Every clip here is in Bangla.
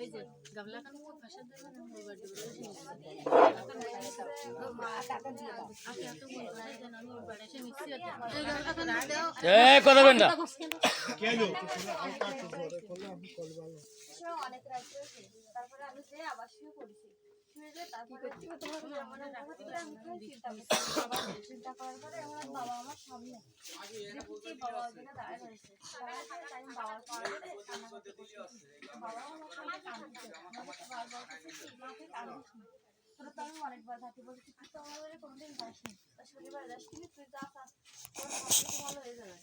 এই যে গাবলা কান কো ভাষা দেবে না মোবাইল আপনি এত মন করে দেন আমি মোবাইল এসে মিক্সি আছে এই গাবলা কান দাও এ কথা বলেন না কেন তোমরা আলটা তো ধরে করলে আমি কল ভালো অনেক রাত হয়েছে তারপরে আমি যে আবার শুয়ে পড়েছি শুয়ে যে তারপরে তোমরা আমার চিন্তা করার পরে আমার বাবা আমার সামনে দেখছি বাবা ওখানে দাঁড়ায় রয়েছে তাই বাবার পাওয়া গেলে বাবা আমার সামনে কাঁদছে বারবার মাকে কাঁদিস না তোরা তো আমি অনেকবার থাকি বলছি তুই তো আমার বাড়ি কোনোদিন যাসনি তা শনিবার যাস কিন্তু তুই যা তোর ভালো হয়ে যাবে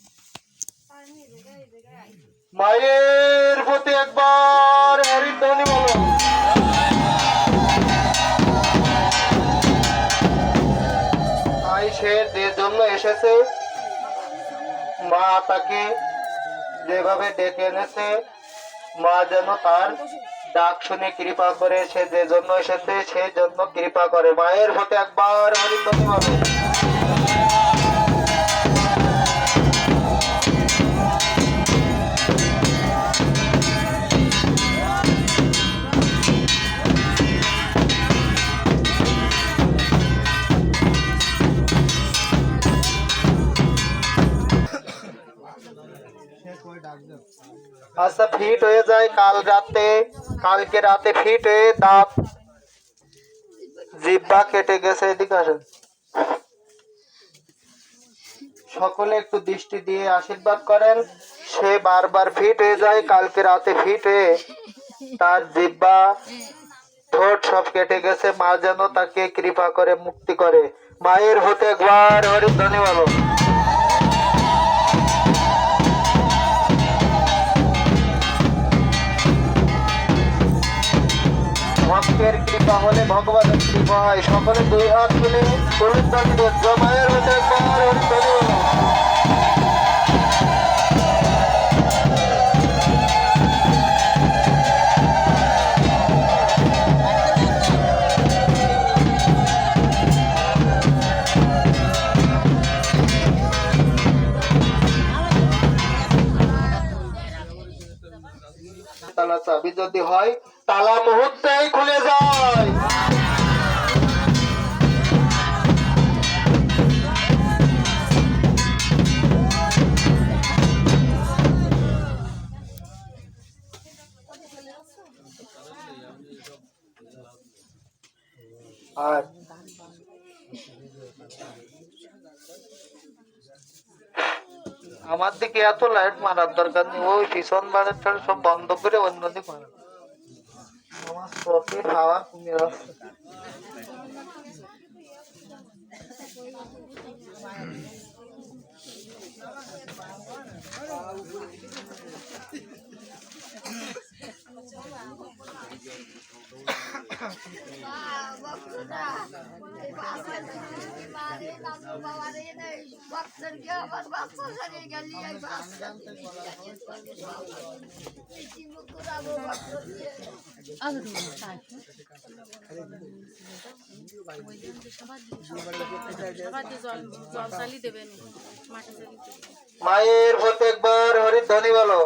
আর আমি এই জায়গায় আইছি মায়ের প্রতি একবার হরিধ্বনি বলো। তাই সে যে জন্য এসেছে মা তাকে যেভাবে ডেকে এনেছে মা যেন তার ডাক শুনে কৃপা করে, সে যে জন্য এসেছে সেই জন্য কৃপা করে। মায়ের প্রতি একবার হরিধ্বনি বলো। আচ্ছা ফিট হয়ে যায় কালকে রাতে ফিট হয়ে দাঁত জিহ্বা কেটে গেছে। এদিকে আসেন সকলে একটু দৃষ্টি দিয়ে আশীর্বাদ করেন। সে বারবার ফিট হয়ে যায়, কালকে রাতে ফিট হয়ে তার জিহ্বা ঠোঁট সব কেটে গেছে। মা যেন তাকে কৃপা করে মুক্তি করে। মায়ের হতে একবার হরিধ্বনি বলো। ভক্তের কৃপা হলে ভগবানের কৃপা হয়। সকলে দুই হাত তুলে হরিধ্বনি দিচ্ছ। মায়ের হতে একবার হরিধ্বনি বলো। তালা চাবি যদি হয় তালা মুহূর্তেই খুলে যায়। আর আমার দিকে এত লাইট মারার দরকার নেই, ওই পিছন বাড়িটা সব বন্ধ করে অন্যদিকে মারা। আমার চোখে হাওয়া কমে যাচ্ছে। মায়ের প্রত্যেকবার হরিধ্বনি বলো।